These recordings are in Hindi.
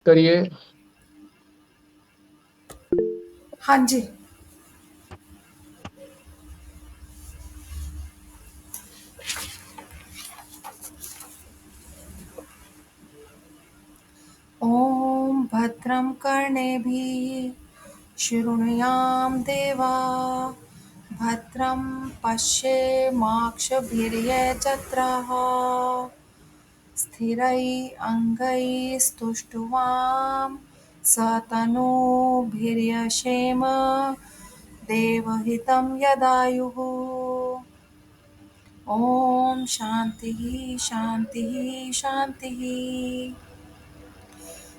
करिए। हाँ जी। ॐ भद्रं कर्णेभिः शृणुयाम देवा भद्रं पश्येमाक्षभिर्यजत्राः स्थिरैरङ्गैस्तुष्टुवां सतनुभिर्यशेम देवहितं यदायुः। ॐ शान्तिः शान्तिः शान्तिः।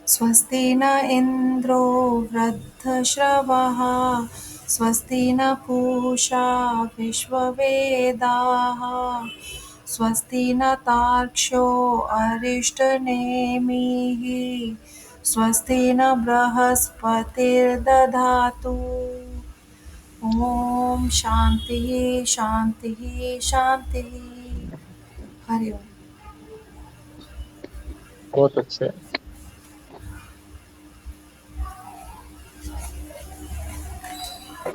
स्वस्ति न इन्द्रो वृद्धश्रवः स्वस्ति न पूषा विश्ववेदाः स्वस्ति न तार्क्ष्यो अरिष्टनेमिः स्वस्ति न बृहस्पतिर्दधातु। ॐ शान्तिः शान्तिः शान्तिः। हरि ओम। बहुत अच्छे।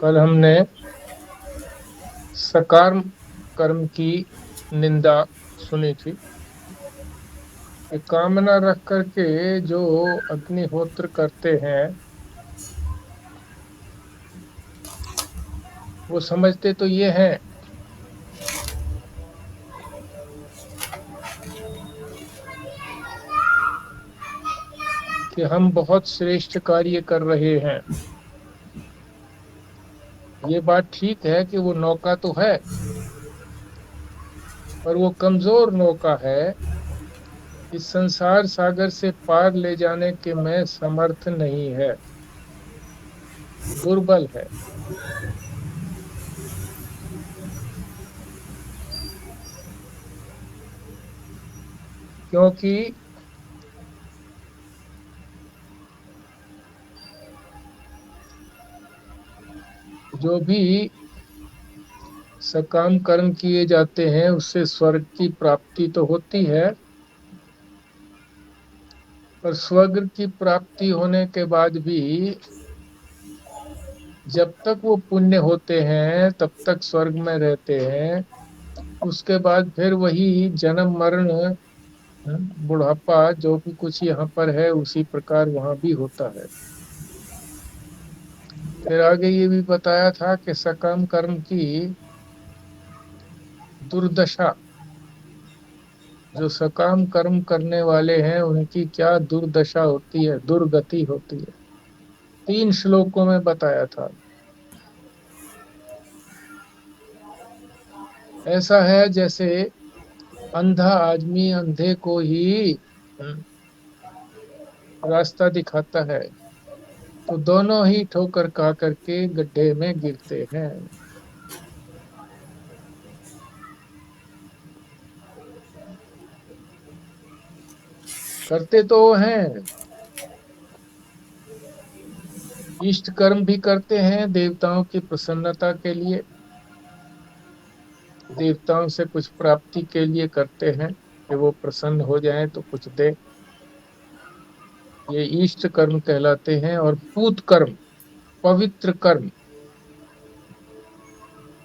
कल हमने सकाम कर्म की निंदा सुनी थी कि कामना रख करके जो अग्निहोत्र करते हैं वो समझते तो ये हैं कि हम बहुत श्रेष्ठ कार्य कर रहे हैं। ये बात ठीक है कि वो नौका तो है, पर वो कमजोर नौका है। इस संसार सागर से पार ले जाने के में समर्थ नहीं है, दुर्बल है। क्योंकि जो भी सकाम कर्म किए जाते हैं उससे स्वर्ग की प्राप्ति तो होती है, पर स्वर्ग की प्राप्ति होने के बाद भी जब तक वो पुण्य होते हैं तब तक स्वर्ग में रहते हैं। उसके बाद फिर वही जन्म मरण बुढ़ापा जो भी कुछ यहाँ पर है उसी प्रकार वहां भी होता है। फिर आगे ये भी बताया था कि सकाम कर्म की दुर्दशा, जो सकाम कर्म करने वाले हैं उनकी क्या दुर्दशा होती है, दुर्गति होती है। 3 श्लोकों में बताया था। ऐसा है जैसे अंधा आदमी अंधे को ही रास्ता दिखाता है, तो दोनों ही ठोकर खा करके गड्ढे में गिरते हैं। करते तो वो हैं, इष्ट कर्म भी करते हैं देवताओं की प्रसन्नता के लिए, देवताओं से कुछ प्राप्ति के लिए करते हैं कि वो प्रसन्न हो जाएं तो कुछ दे। ये इष्ट कर्म कहलाते हैं। और पूत कर्म, पवित्र कर्म,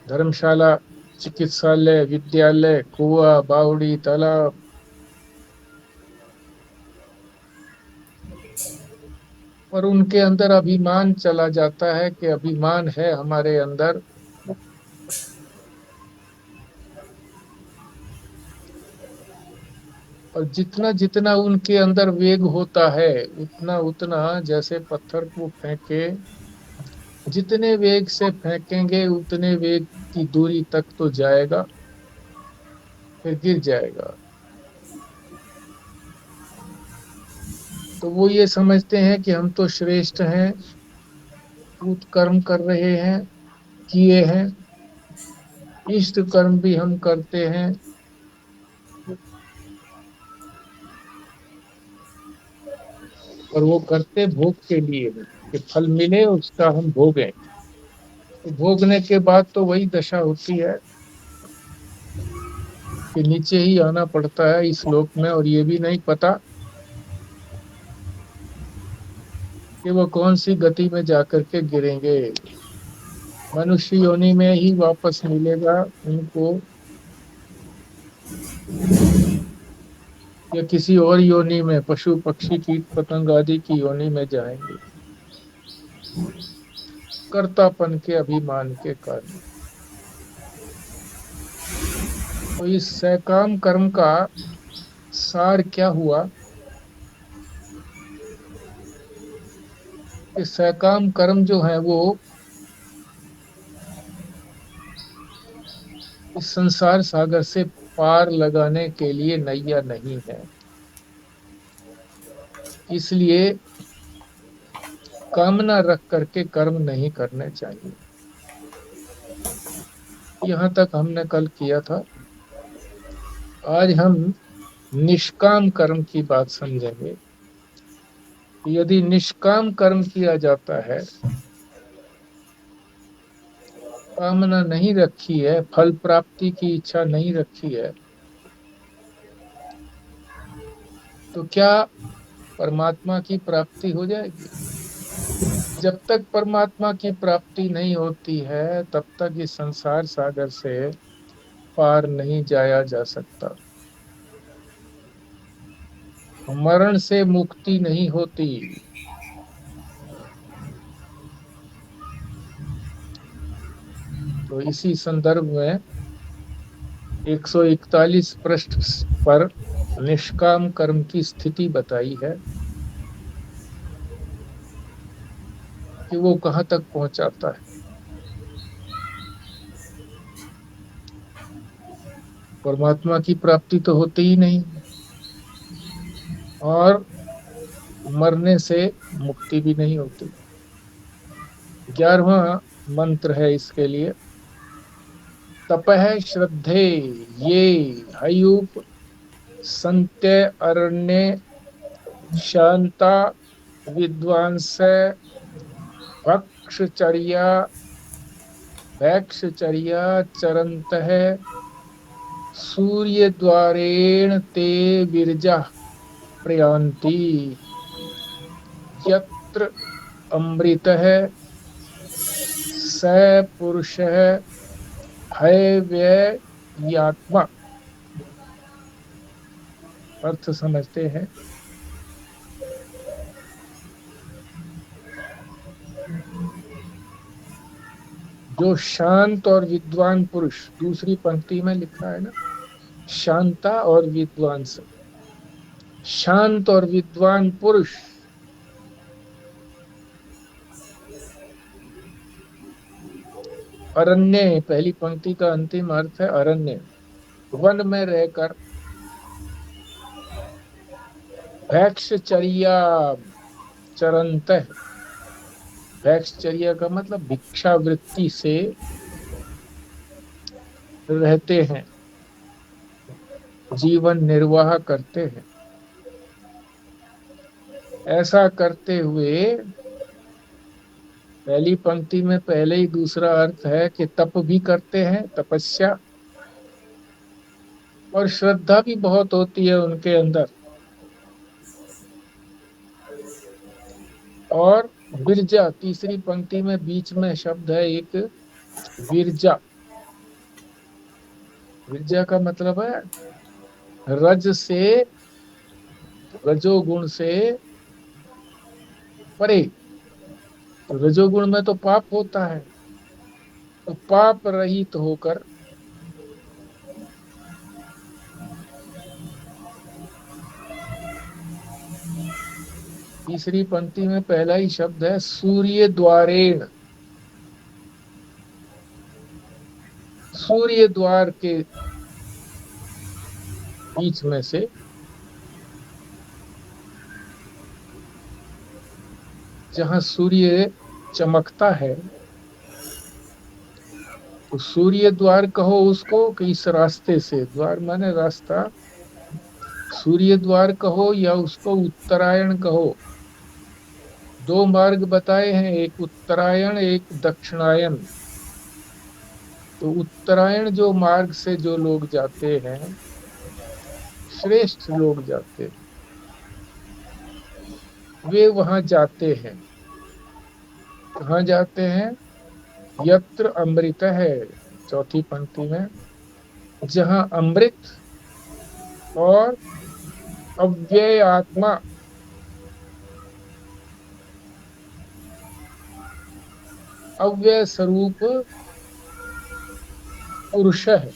धर्मशाला, चिकित्सालय, विद्यालय, कुआं, बावड़ी, तालाब, और उनके अंदर अभिमान चला जाता है कि अभिमान है हमारे अंदर। और जितना जितना उनके अंदर वेग होता है उतना उतना, जैसे पत्थर को फेंके, जितने वेग से फेंकेंगे उतने वेग की दूरी तक तो जाएगा, फिर गिर जाएगा। तो वो ये समझते हैं कि हम तो श्रेष्ठ हैं, पूत कर्म कर रहे हैं, किए हैं, इष्ट कर्म भी हम करते हैं, और वो करते भोग के लिए हैं कि फल मिले उसका हम भोगें। तो भोगने के बाद तो वही दशा होती है कि नीचे ही आना पड़ता है इस लोक में, और ये भी नहीं पता कि वो कौन सी गति में जाकर के गिरेंगे। मनुष्य योनि में ही वापस मिलेगा उनको, या किसी और योनि में, पशु पक्षी कीट पतंग आदि की योनि में जाएंगे, कर्तापन के अभिमान के कारण। तो इस सकाम कर्म का सार क्या हुआ कि सकाम कर्म जो है वो इस संसार सागर से पार लगाने के लिए नैया नहीं है। इसलिए कामना रख करके कर्म नहीं करने चाहिए। यहाँ तक हमने कल किया था। आज हम निष्काम कर्म की बात समझेंगे। यदि निष्काम कर्म किया जाता है, कामना नहीं रखी है, फल प्राप्ति की इच्छा नहीं रखी है, तो क्या परमात्मा की प्राप्ति हो जाएगी? जब तक परमात्मा की प्राप्ति नहीं होती है तब तक इस संसार सागर से पार नहीं जाया जा सकता। मरण से मुक्ति नहीं होती। तो इसी संदर्भ में 141 पृष्ठ पर निष्काम कर्म की स्थिति बताई है कि वो कहाँ तक पहुंचाता है। परमात्मा की प्राप्ति तो होती ही नहीं, और मरने से मुक्ति भी नहीं होती। 11वां मंत्र है इसके लिए। तपः श्रद्धे ये हयूप संत्य अरण्य शांता विद्वांस भक्षचर्या भैक्षचर्या चरन्तः सूर्य द्वारेण ते विरजा प्रयान्ति यत्र अमृतः स पुरुषः हैव्ययात्मा। अर्थ समझते हैं। जो शांत और विद्वान पुरुष, दूसरी पंक्ति में लिखा है ना, शांता और विद्वान से, शांत और विद्वान पुरुष अरण्य, पहली पंक्ति का अंतिम अर्थ है अरण्य, वन में रहकर भैक्षचर्या चरंत, भैक्षचर्या का मतलब भिक्षावृत्ति से रहते हैं, जीवन निर्वाह करते हैं। ऐसा करते हुए पहली पंक्ति में पहले ही दूसरा अर्थ है कि तप भी करते हैं, तपस्या, और श्रद्धा भी बहुत होती है उनके अंदर, और विरजा, तीसरी पंक्ति में बीच में शब्द है एक विरजा। विरजा का मतलब है रज से, रजोगुण से परे। तो रजोगुण में तो पाप होता है, तो पाप रहित होकर तीसरी पंक्ति में पहला ही शब्द है सूर्य द्वारेण, सूर्य द्वार के बीच में से, जहां सूर्य चमकता है, तो सूर्य द्वार कहो उसको कि इस रास्ते से, द्वार माने रास्ता, सूर्य द्वार कहो या उसको उत्तरायण कहो। दो मार्ग बताए हैं, एक उत्तरायण एक दक्षिणायन। तो उत्तरायण जो मार्ग से जो लोग जाते हैं, श्रेष्ठ लोग जाते हैं, वे वहां जाते हैं। कहाँ जाते हैं? यत्र अमृत है, चौथी पंक्ति में, जहां अमृत और अव्यय आत्मा, अव्यय स्वरूप पुरुष है।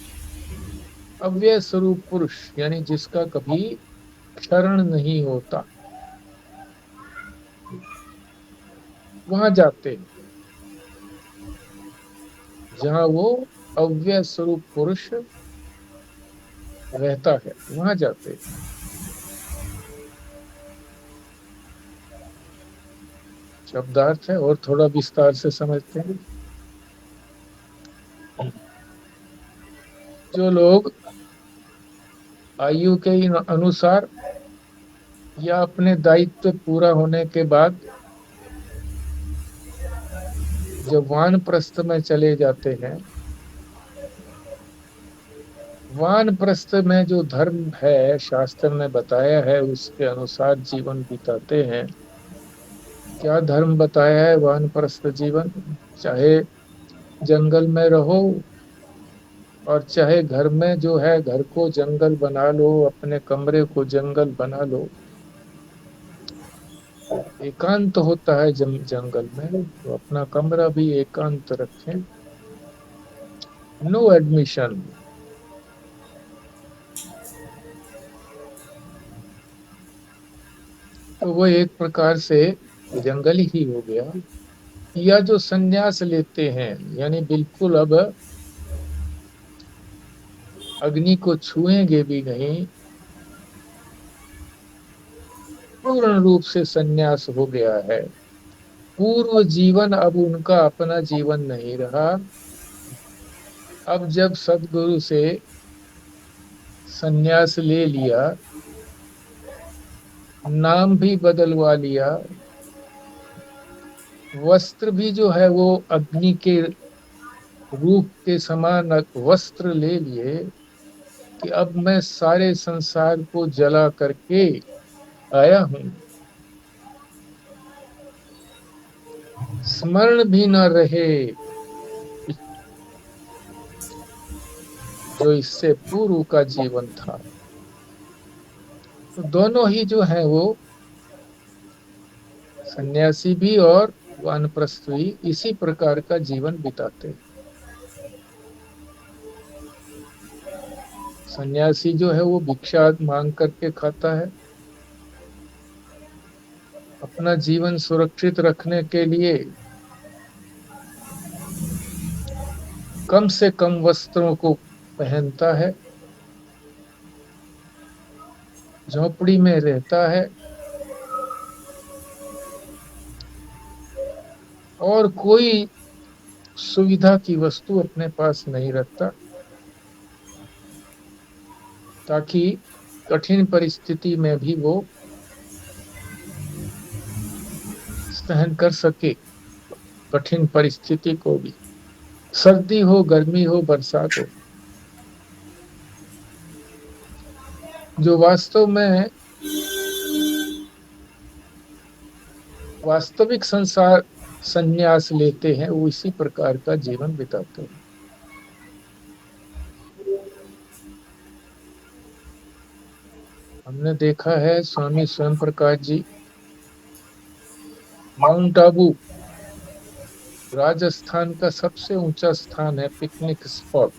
अव्यय स्वरूप पुरुष यानी जिसका कभी क्षरण नहीं होता, वहां जाते हैं। जहां वो अव्यय स्वरूप पुरुष रहता है, वहां जाते हैं। शब्दार्थ है और थोड़ा विस्तार से समझते हैं। जो लोग आयु के अनुसार या अपने दायित्व पूरा होने के बाद जब वानप्रस्थ में चले जाते हैं, वानप्रस्थ में जो धर्म है शास्त्र में बताया है उसके अनुसार जीवन बिताते हैं। क्या धर्म बताया है? वानप्रस्थ जीवन, चाहे जंगल में रहो और चाहे घर में जो है घर को जंगल बना लो, अपने कमरे को जंगल बना लो। एकांत होता है जंगल में, तो अपना कमरा भी एकांत रखें। No admission. तो वो एक प्रकार से जंगल ही हो गया। या जो संन्यास लेते हैं यानी बिल्कुल अब अग्नि को छुएंगे भी नहीं, पूर्ण रूप से संन्यास हो गया है। पूर्व जीवन अब उनका अपना जीवन नहीं रहा। अब जब सदगुरु से संन्यास ले लिया, नाम भी बदलवा लिया, वस्त्र भी जो है वो अग्नि के रूप के समान वस्त्र ले लिए कि अब मैं सारे संसार को जला करके आया हूं। स्मरण भी न रहे जो इससे पूर्व का जीवन था। तो दोनों ही जो है वो सन्यासी भी और वानप्रस्थ भी इसी प्रकार का जीवन बिताते हैं। सन्यासी जो है वो भिक्षा मांग करके खाता है। अपना जीवन सुरक्षित रखने के लिए कम से कम वस्त्रों को पहनता है, झोपड़ी में रहता है और कोई सुविधा की वस्तु अपने पास नहीं रखता, ताकि कठिन परिस्थिति में भी वो सहन कर सके। कठिन परिस्थिति को भी, सर्दी हो, गर्मी हो, बरसात हो। जो वास्तव में वास्तविक संसार संन्यास लेते हैं वो इसी प्रकार का जीवन बिताते हैं। हमने देखा है स्वामी स्वयं प्रकाश जी माउंट आबू राजस्थान का सबसे ऊंचा स्थान है, पिकनिक स्पॉट।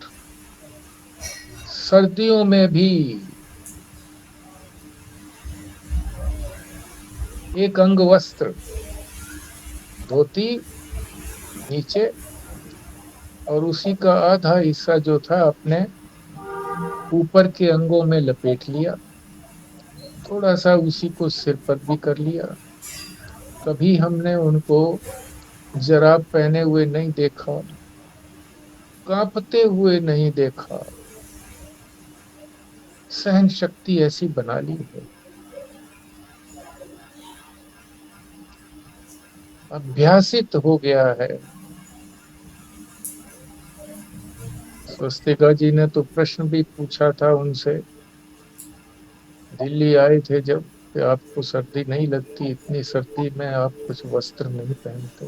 सर्दियों में भी एक अंग वस्त्र, धोती नीचे और उसी का आधा हिस्सा जो था अपने ऊपर के अंगों में लपेट लिया, थोड़ा सा उसी को सिर पर भी कर लिया। कभी हमने उनको जराब पहने हुए नहीं देखा, कांपते हुए नहीं देखा। सहन शक्ति ऐसी बना ली है, अभ्यासित हो गया है। स्वस्तिका जी ने तो प्रश्न भी पूछा था उनसे, दिल्ली आए थे जब, कि आपको सर्दी नहीं लगती, इतनी सर्दी में आप कुछ वस्त्र नहीं पहनते।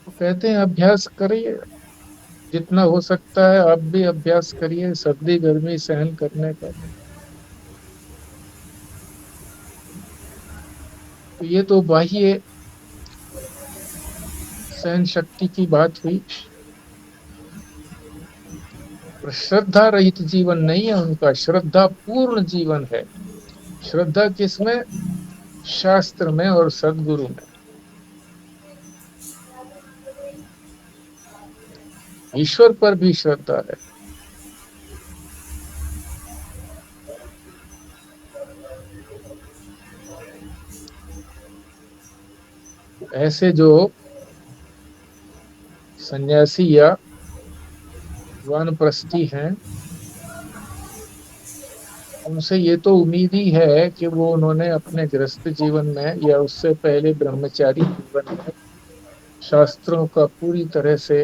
तो कहते हैं अभ्यास करिए, जितना हो सकता है आप भी अभ्यास करिए सर्दी गर्मी सहन करने का। तो ये तो बाह्य सहन शक्ति की बात हुई। पर श्रद्धा रहित जीवन नहीं है उनका, श्रद्धा पूर्ण जीवन है। श्रद्धा किसमें? शास्त्र में और सद्गुरु में। ईश्वर पर भी श्रद्धा है। ऐसे जो सन्यासी या वानप्रस्थी हैं, उनसे ये तो उम्मीद ही है कि वो उन्होंने अपने गृहस्थ जीवन में या उससे पहले ब्रह्मचारी जीवन में शास्त्रों का पूरी तरह से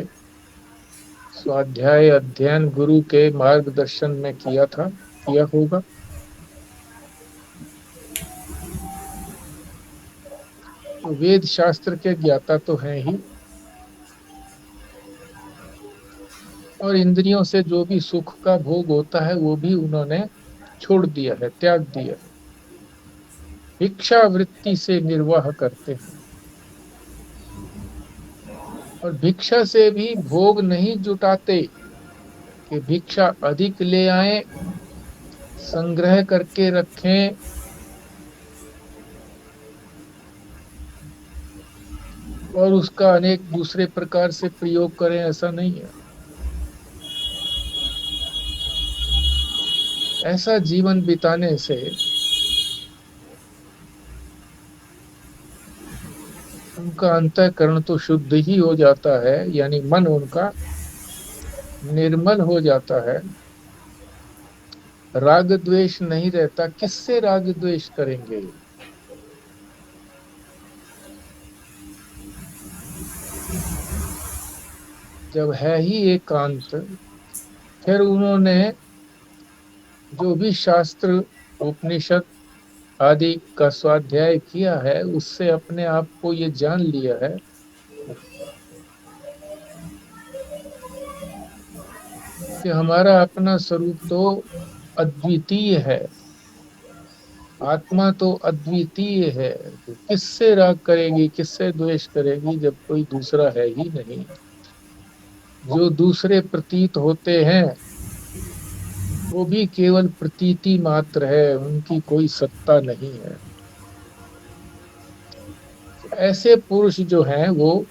स्वाध्याय अध्ययन गुरु के मार्गदर्शन में किया होगा। तो वेद शास्त्र के ज्ञाता तो हैं ही, और इंद्रियों से जो भी सुख का भोग होता है वो भी उन्होंने छोड़ दिया है, त्याग दिया है। भिक्षा वृत्ति से निर्वाह करते हैं, और भिक्षा से भी भोग नहीं जुटाते कि भिक्षा अधिक ले आए, संग्रह करके रखें, और उसका अनेक दूसरे प्रकार से प्रयोग करें, ऐसा नहीं है। ऐसा जीवन बिताने से उनका अंतःकरण तो शुद्ध ही हो जाता है, यानी मन उनका निर्मल हो जाता है। राग द्वेष नहीं रहता। किससे राग द्वेष करेंगे? जब है ही एकांत, फिर उन्होंने जो भी शास्त्र उपनिषद आदि का स्वाध्याय किया है उससे अपने आप को ये जान लिया है कि हमारा अपना स्वरूप तो अद्वितीय है, आत्मा तो अद्वितीय है। तो किससे राग करेगी, किससे द्वेष करेगी जब कोई दूसरा है ही नहीं। जो दूसरे प्रतीत होते हैं वो भी केवल प्रतीति मात्र है, उनकी कोई सत्ता नहीं है। ऐसे पुरुष जो हैं वो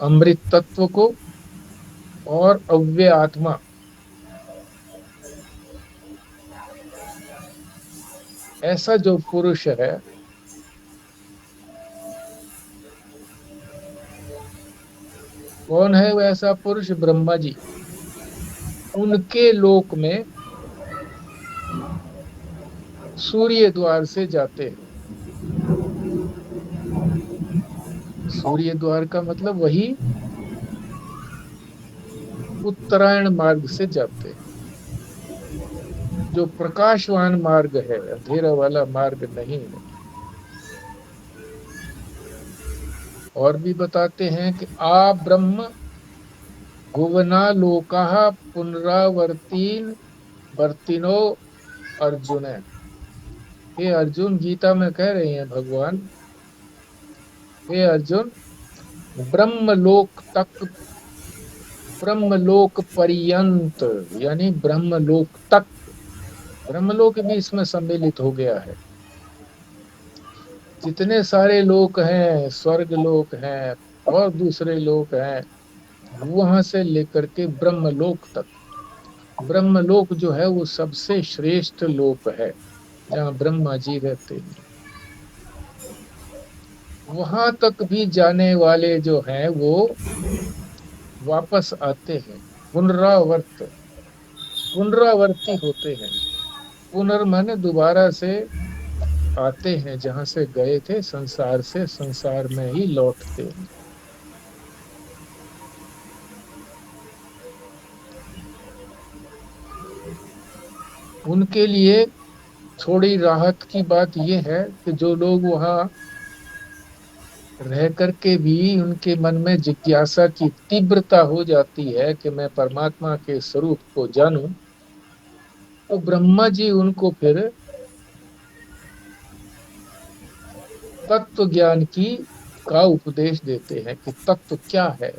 अमृत तत्व को और अव्यय आत्मा, ऐसा जो पुरुष है कौन है? वो ऐसा पुरुष ब्रह्मा जी। उनके लोक में सूर्य द्वार से जाते हैं। सूर्य द्वार का मतलब वही उत्तरायण मार्ग से जाते हैं, जो प्रकाशवान मार्ग है, अंधेरा वाला मार्ग नहीं है। और भी बताते हैं कि आ ब्रह्म भुवना लोका पुनरावर्तीन वर्तिनो अर्जुन। हे अर्जुन, गीता में कह रहे हैं भगवान, हे अर्जुन, ब्रह्मलोक तक, ब्रह्मलोक पर्यंत, यानी ब्रह्मलोक तक, ब्रह्मलोक भी इसमें सम्मिलित हो गया है। जितने सारे लोक हैं, स्वर्ग लोक हैं और दूसरे लोक हैं, वहां से लेकर के ब्रह्मलोक तक। ब्रह्मलोक जो है वो सबसे श्रेष्ठ लोक है, जहाँ ब्रह्मा जी रहते हैं। वहां तक भी जाने वाले जो हैं वो वापस आते हैं, पुनरावर्ती होते हैं। पुनर्माने दोबारा से आते हैं, जहां से गए थे, संसार से संसार में ही लौटते हैं। उनके लिए थोड़ी राहत की बात यह है कि जो लोग वहां रह करके भी उनके मन में जिज्ञासा की तीव्रता हो जाती है कि मैं परमात्मा के स्वरूप को जानूं, तो ब्रह्मा जी उनको फिर तत्व ज्ञान की का उपदेश देते हैं कि तत्व क्या है,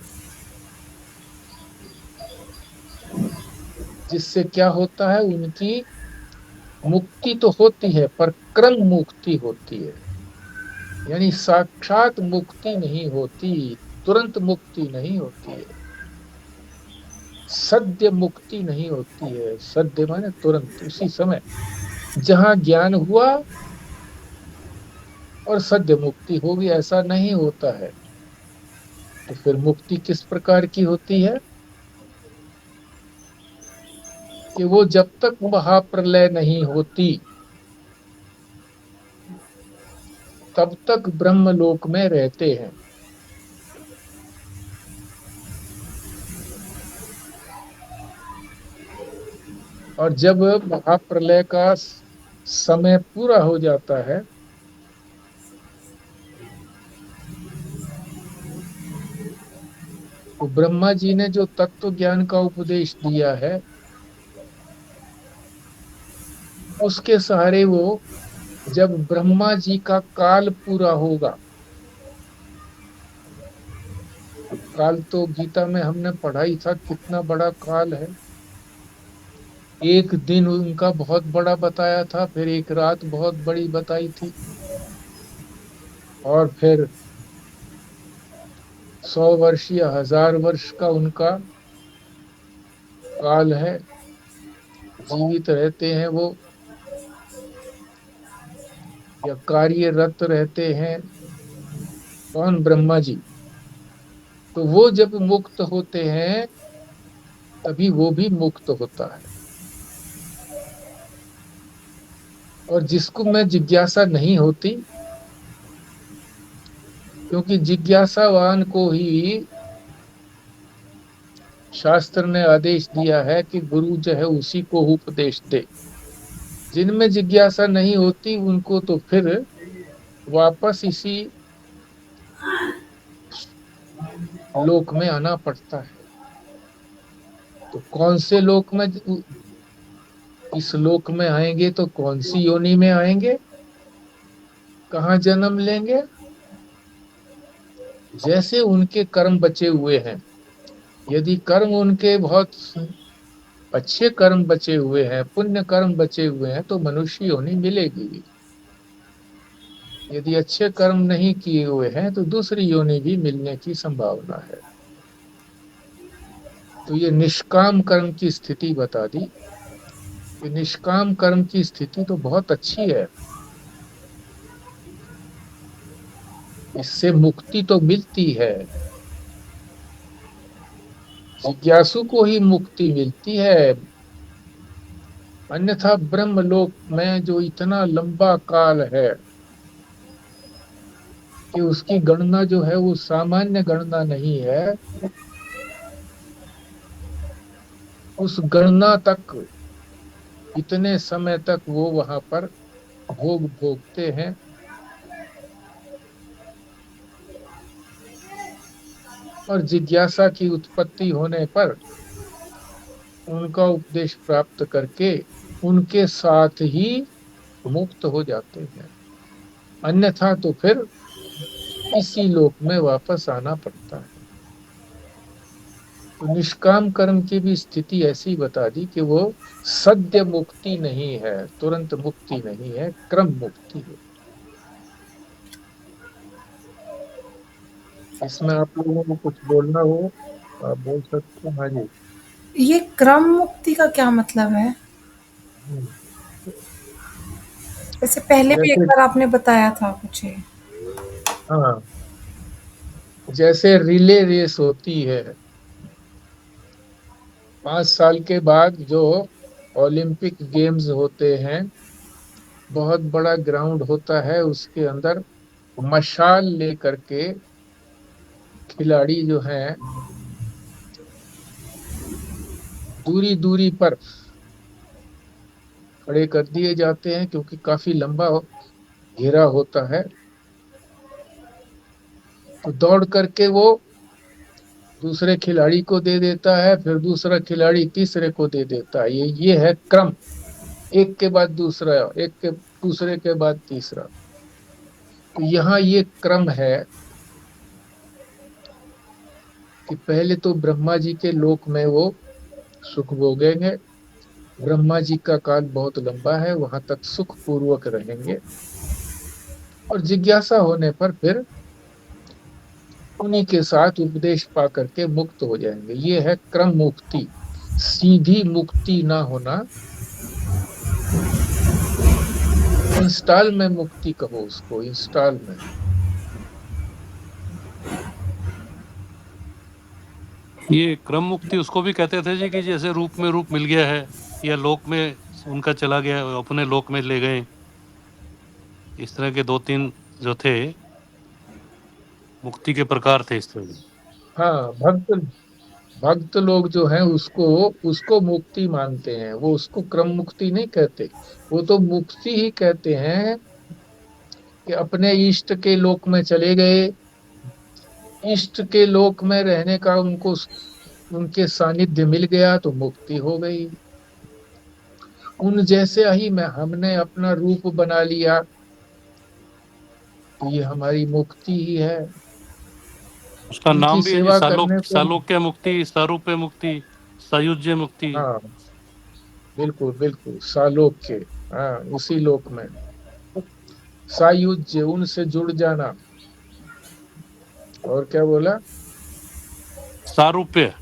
जिससे क्या होता है, उनकी मुक्ति तो होती है पर क्रम मुक्ति होती है। यानी साक्षात मुक्ति नहीं होती, तुरंत मुक्ति नहीं होती है, सद्य मुक्ति नहीं होती है। सद्य माने तुरंत, उसी समय जहां ज्ञान हुआ और सद्य मुक्ति होगी, ऐसा नहीं होता है। तो फिर मुक्ति किस प्रकार की होती है कि वो जब तक महाप्रलय नहीं होती तब तक ब्रह्मलोक में रहते हैं। और जब महाप्रलय का समय पूरा हो जाता है तो ब्रह्मा जी ने जो तत्व ज्ञान का उपदेश दिया है उसके सहारे वो, जब ब्रह्मा जी का काल पूरा होगा, काल तो गीता में हमने पढ़ाई था कितना बड़ा काल है। एक दिन उनका बहुत बड़ा बताया था, फिर एक रात बहुत बड़ी बताई थी, और फिर 100 वर्ष या 1000 वर्ष का उनका काल है। जीवित रहते हैं वो या कार्यरत रहते हैं, कौन? ब्रह्मा जी। तो वो जब मुक्त होते हैं तभी वो भी मुक्त होता है। और जिसको में जिज्ञासा नहीं होती, क्योंकि जिज्ञासावान को ही शास्त्र ने आदेश दिया है कि गुरु जो है उसी को उपदेश दे। जिनमें जिज्ञासा नहीं होती उनको तो फिर वापस इसी लोक में आना पड़ता है। तो कौन से लोक में, इस लोक में आएंगे तो कौन सी योनि में आएंगे, कहाँ जन्म लेंगे? जैसे उनके कर्म बचे हुए हैं। यदि कर्म उनके बहुत अच्छे कर्म बचे हुए हैं, पुण्य कर्म बचे हुए हैं, तो मनुष्य योनि मिलेगी। यदि अच्छे कर्म नहीं किए हुए हैं तो दूसरी योनि भी मिलने की संभावना है। तो ये निष्काम कर्म की स्थिति बता दी कि निष्काम कर्म की स्थिति तो बहुत अच्छी है, इससे मुक्ति तो मिलती है। जिज्ञासु को ही मुक्ति मिलती है, अन्यथा ब्रह्मलोक में जो इतना लंबा काल है कि उसकी गणना जो है वो सामान्य गणना नहीं है। उस गणना तक, इतने समय तक वो वहां पर भोग भोगते हैं। और जिज्ञासा की उत्पत्ति होने पर उनका उपदेश प्राप्त करके उनके साथ ही मुक्त हो जाते हैं, अन्यथा तो फिर इसी लोक में वापस आना पड़ता है। तो निष्काम कर्म की भी स्थिति ऐसी बता दी कि वो सद्य मुक्ति नहीं है, तुरंत मुक्ति नहीं है, क्रम मुक्ति है। इसमें आप लोगों को कुछ बोलना हो आप बोल सकते हैं। हाँ जी। ये क्रम मुक्ति का क्या मतलब है? हम्म। इससे पहले भी एक जैसे, बार आपने बताया था कुछ ये। हाँ, जैसे रिले रेस होती है, 5 साल के बाद जो ओलंपिक गेम्स होते हैं, बहुत बड़ा ग्राउंड होता है, उसके अंदर मशाल लेकर के खिलाड़ी जो हैं दूरी दूरी पर खड़े कर दिए जाते हैं, क्योंकि काफी लंबा घेरा होता है। तो दौड़ करके वो दूसरे खिलाड़ी को दे देता है, फिर दूसरा खिलाड़ी तीसरे को दे देता है। ये है क्रम, एक के बाद दूसरा, एक के दूसरे के बाद तीसरा। तो यहाँ ये क्रम है कि पहले तो ब्रह्मा जी के लोक में वो सुख भोगेंगे। ब्रह्मा जी का काल बहुत लंबा है, वहां तक सुख पूर्वक रहेंगे, और जिज्ञासा होने पर फिर उन्हीं के साथ उपदेश पा करके मुक्त हो जाएंगे। ये है क्रम मुक्ति। सीधी मुक्ति ना होना, इंस्टॉल में मुक्ति कहो उसको, इंस्टॉल में। ये क्रम मुक्ति उसको भी कहते थे जी कि जैसे रूप में रूप मिल गया है या लोक में उनका चला गया, अपने लोक में ले गए। इस तरह के 2-3 जो थे मुक्ति के प्रकार थे इस तरह के। हाँ, भक्त भक्त लोग जो हैं उसको उसको मुक्ति मानते हैं, वो उसको क्रम मुक्ति नहीं कहते। वो तो मुक्ति ही कहते हैं कि अपने इष्ट के लोक में चले गए, इष्ट के लोक में रहने का उनको उनके सानिध्य मिल गया तो मुक्ति हो गई। उन जैसे ही मैं हमने अपना रूप बना लिया तो ये हमारी मुक्ति ही है। उसका उनकी नाम भी है जी, सेवा करने को। सालोक्य मुक्ति, सारूप्य मुक्ति, सायुज्य मुक्ति। हाँ, बिल्कुल बिल्कुल, सालोक्य। हाँ, उसी लोक में सायुज्य, उनसे जुड़ जाना। और क्या बोला? सारूप्य।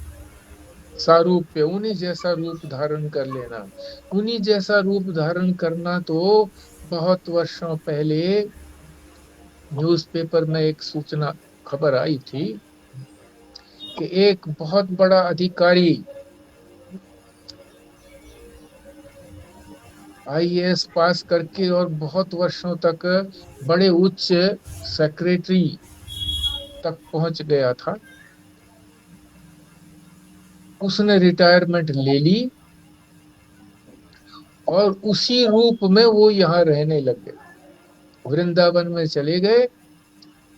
सारूप्य, उन्हीं जैसा रूप धारण कर लेना। उन्हीं जैसा रूप धारण करना तो बहुत वर्षों पहले न्यूज़पेपर में एक सूचना, खबर आई थी कि एक बहुत बड़ा अधिकारी आईएएस पास करके और बहुत वर्षों तक बड़े उच्च सेक्रेटरी तक पहुंच गया था, उसने रिटायरमेंट ले ली और उसी रूप में वो यहाँ रहने लग गए, वृंदावन में चले गए।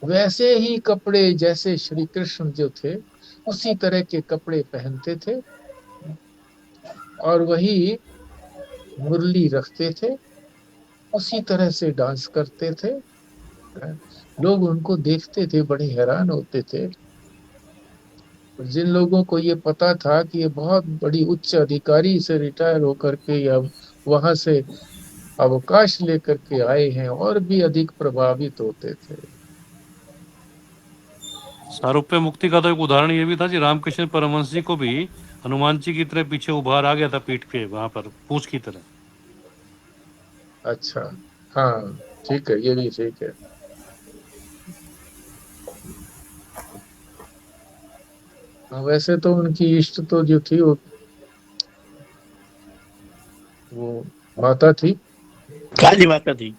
वैसे ही कपड़े जैसे श्री कृष्ण जो थे उसी तरह के कपड़े पहनते थे, और वही मुरली रखते थे, उसी तरह से डांस करते थे। लोग उनको देखते थे, बड़े हैरान होते थे। जिन लोगों को ये पता था कि ये बहुत बड़ी उच्च अधिकारी से रिटायर होकर के या वहां से अवकाश लेकर के आए हैं, और भी अधिक प्रभावित होते थे। सारूप्य मुक्ति का तो एक उदाहरण ये भी था जी, रामकृष्ण परमहंस जी को भी हनुमान जी की तरह पीछे उभार आ गया था पीठ पे, वहां पर पूंछ की तरह। अच्छा, हाँ, ठीक है, ये भी ठीक है। हाँ, वैसे तो उनकी इष्ट तो जो थी वो माता थी। काली माता थी।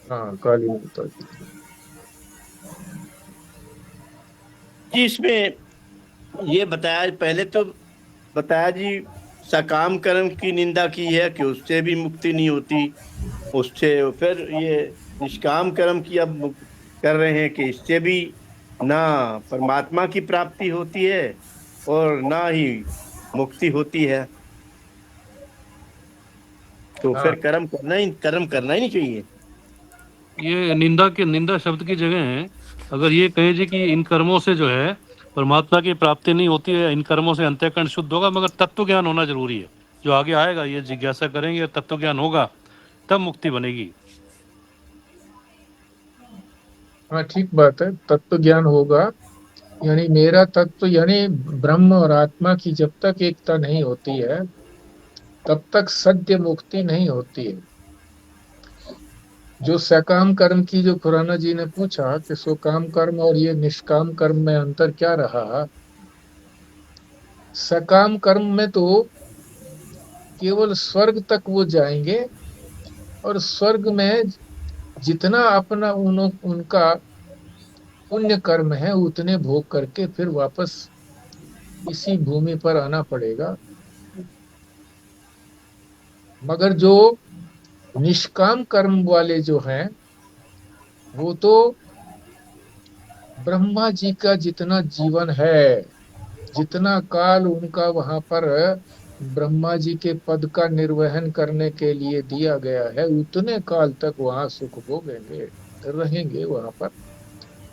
हाँ, काली माता जी थी। जी इसमें ये बताया, पहले तो बताया जी सकाम कर्म की निंदा की है कि उससे भी मुक्ति नहीं होती, उससे फिर ये निष्काम कर्म की अब कर रहे हैं कि इससे भी ना परमात्मा की प्राप्ति होती है और ना ही मुक्ति होती है। तो हाँ, फिर कर्म करना ही नहीं चाहिए। ये निंदा शब्द की जगह है अगर ये कहे जी कि इन कर्मों से जो है परमात्मा की प्राप्ति नहीं होती है, इन कर्मों से अंतःकरण शुद्ध होगा, मगर तत्व ज्ञान होना जरूरी है। जो आगे आएगा ये जिज्ञासा करेंगे, तत्व ज्ञान होगा तब मुक्ति बनेगी। हाँ, ठीक बात है, तत्व ज्ञान होगा। यानी मेरा तत्व, यानी ब्रह्म और आत्मा की जब तक एकता नहीं होती है तब तक सत्य मुक्ति नहीं होती है। जो सकाम कर्म की, जो खुराना जी ने पूछा कि सकाम कर्म और ये निष्काम कर्म में अंतर क्या रहा। सकाम कर्म में तो केवल स्वर्ग तक वो जाएंगे, और स्वर्ग में जितना अपना उनका पुण्य कर्म है उतने भोग करके फिर वापस इसी भूमि पर आना पड़ेगा। मगर जो निष्काम कर्म वाले जो हैं, वो तो ब्रह्मा जी का जितना जीवन है, जितना काल उनका वहां पर ब्रह्मा जी के पद का निर्वहन करने के लिए दिया गया है, उतने काल तक वहां सुख भोगेंगे, रहेंगे वहां पर।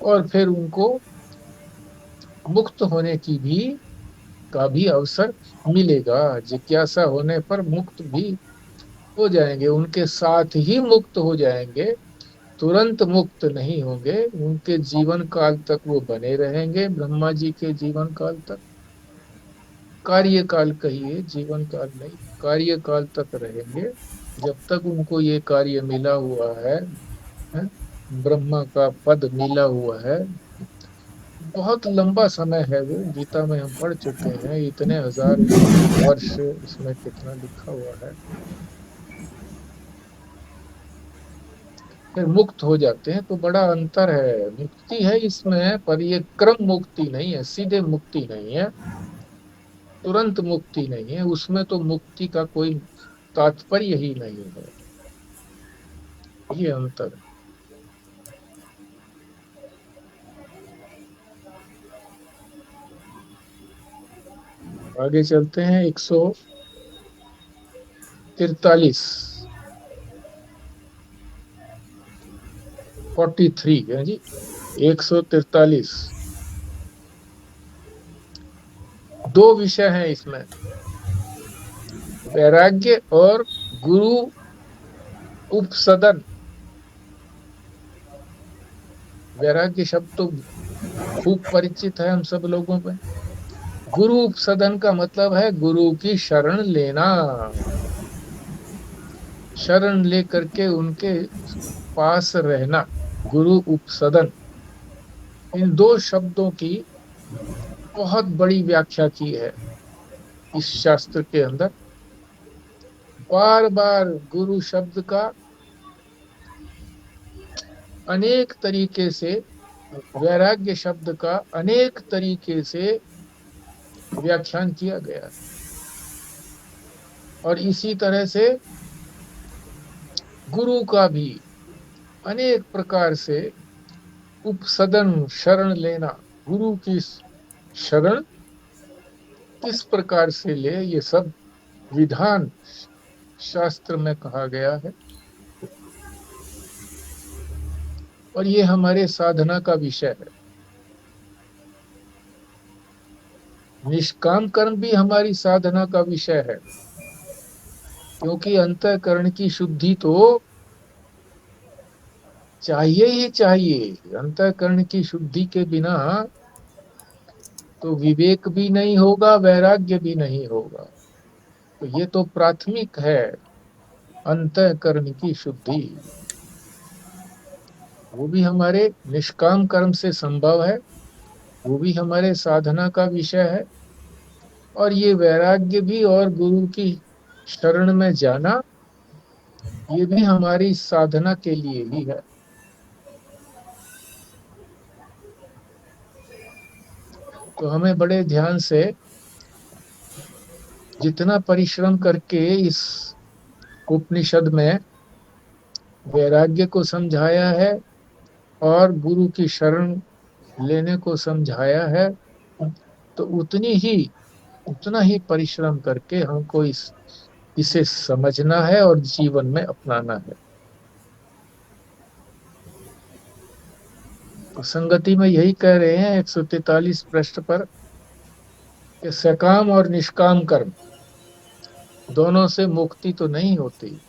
और फिर उनको मुक्त होने की भी का भी अवसर मिलेगा। जिज्ञासा होने पर मुक्त भी हो जाएंगे, उनके साथ ही मुक्त हो जाएंगे, तुरंत मुक्त नहीं होंगे। उनके जीवन काल तक वो बने रहेंगे, ब्रह्मा जी के जीवन काल तक। कार्यकाल कहिए, जीवन काल नहीं, कार्यकाल तक रहेंगे, जब तक उनको ये कार्य मिला हुआ है, ब्रह्मा का पद मिला हुआ है। बहुत लंबा समय है वो, गीता में हम पढ़ चुके हैं, इतने हजार वर्ष इसमें कितना लिखा हुआ है। फिर मुक्त हो जाते हैं, तो बड़ा अंतर है, मुक्ति है इसमें, पर ये क्रम मुक्ति नहीं है, सीधे मुक्ति नहीं है, तुरंत मुक्ति नहीं है उसमें, तो मुक्ति का कोई तात्पर्य ही नहीं है। ये अंतर है। आगे चलते हैं। 143 43 है जी। 143 दो विषय हैं इसमें, वैराग्य और गुरु उपसदन। वैराग्य शब्द तो खूब परिचित है हम सब लोगों में। गुरु उपसदन का मतलब है गुरु की शरण लेना, शरण लेकर के उनके पास रहना, गुरु उपसदन। इन दो शब्दों की बहुत बड़ी व्याख्या की है इस शास्त्र के अंदर। बार बार गुरु शब्द का अनेक तरीके से, वैराग्य शब्द का अनेक तरीके से व्याख्यान किया गया है। और इसी तरह से गुरु का भी अनेक प्रकार से उपसदन, शरण लेना, गुरु की शरण किस प्रकार से ले, ये सब विधान शास्त्र में कहा गया है। और ये हमारे साधना का विषय है। निष्काम कर्म भी हमारी साधना का विषय है, क्योंकि अंतःकरण की शुद्धि तो चाहिए ही चाहिए। अंतःकरण की शुद्धि के बिना तो विवेक भी नहीं होगा, वैराग्य भी नहीं होगा। तो ये तो प्राथमिक है, अंतःकरण की शुद्धि। वो भी हमारे निष्काम कर्म से संभव है, वो भी हमारे साधना का विषय है। और ये वैराग्य भी और गुरु की शरण में जाना, ये भी हमारी साधना के लिए ही है। तो हमें बड़े ध्यान से, जितना परिश्रम करके इस उपनिषद में वैराग्य को समझाया है और गुरु की शरण लेने को समझाया है, तो उतना ही परिश्रम करके हमको इसे समझना है और जीवन में अपनाना है। तो संगति में यही कह रहे हैं 143 पृष्ठ पर कि सकाम और निष्काम कर्म दोनों से मुक्ति तो नहीं होती।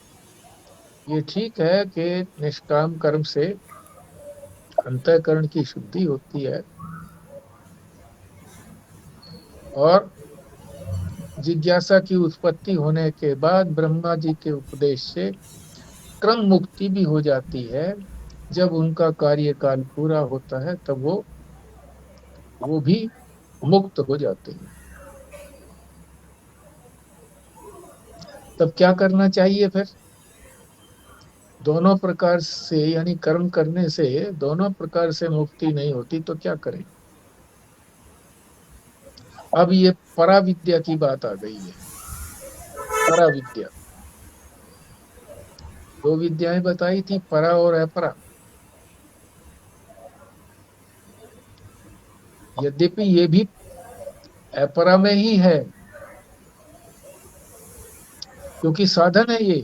ये ठीक है कि निष्काम कर्म से अंतःकरण की शुद्धि होती है और जिज्ञासा की उत्पत्ति होने के बाद ब्रह्मा जी के उपदेश से क्रम मुक्ति भी हो जाती है। जब उनका कार्यकाल पूरा होता है तब वो भी मुक्त हो जाते हैं। तब क्या करना चाहिए फिर? दोनों प्रकार से, यानी कर्म करने से दोनों प्रकार से मुक्ति नहीं होती, तो क्या करें? अब ये पराविद्या की बात आ गई है। पराविद्या, दो विद्याएं बताई थी, परा और अपरा। यद्यपि ये भी अपरा में ही है, क्योंकि साधन है ये।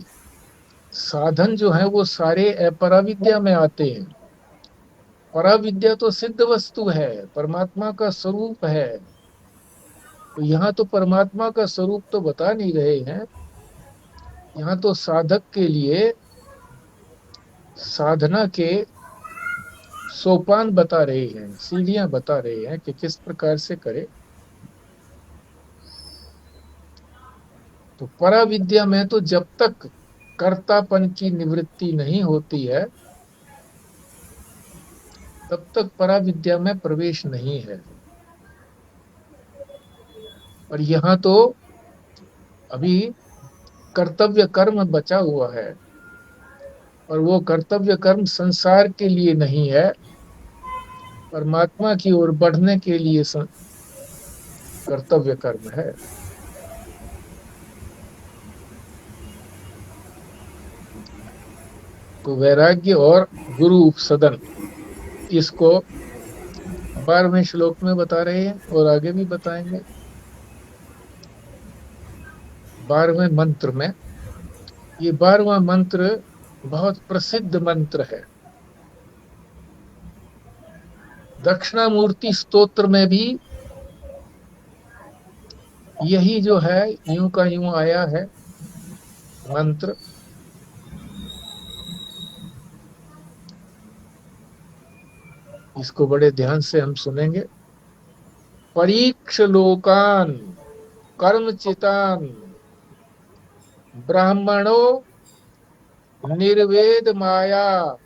साधन जो है वो सारे अपरा विद्या में आते हैं। परा विद्या तो सिद्ध वस्तु है, परमात्मा का स्वरूप है। तो यहाँ तो परमात्मा का स्वरूप तो बता नहीं रहे हैं, यहाँ तो साधक के लिए साधना के सोपान बता रहे हैं, सीढ़ियां बता रहे हैं कि किस प्रकार से करे। तो परा विद्या में तो जब तक कर्तापन की निवृत्ति नहीं होती है, तब तक परा विद्या में प्रवेश नहीं है। और यहाँ तो अभी कर्तव्य कर्म बचा हुआ है, और वो कर्तव्य कर्म संसार के लिए नहीं है, परमात्मा की ओर बढ़ने के लिए कर्तव्य कर्म है। तो वैराग्य और गुरु उपसदन, इसको 12वें श्लोक में बता रहे हैं और आगे भी बताएंगे। 12वें मंत्र में, ये 12वां मंत्र बहुत प्रसिद्ध मंत्र है। दक्षिणामूर्ति स्तोत्र में भी यही जो है यूं का यूं आया है मंत्र। इसको बड़े ध्यान से हम सुनेंगे। परीक्ष लोकान कर्मचितान ब्राह्मणो निर्वेद माया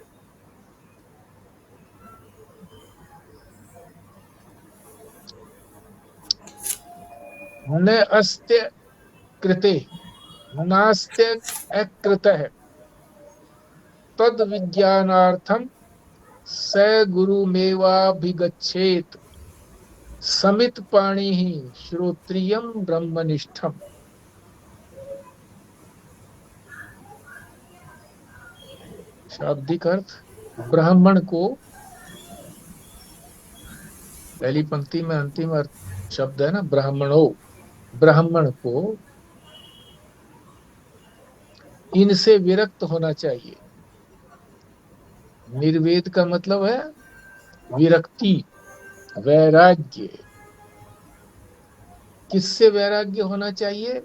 न अस्त्य कृते नास्त्य अकृतः तद विज्ञानार्थम स गुरुमेवाभिगच्छेत समित पाणि श्रोत्रियम ब्रह्मनिष्ठम। शाब्दिक अर्थ, ब्राह्मण को, पहली पंक्ति में अंतिम अर्थ शब्द है ना, ब्राह्मणो, ब्राह्मण को इनसे विरक्त होना चाहिए। निर्वेद का मतलब है विरक्ति, वैराग्य। किससे वैराग्य होना चाहिए?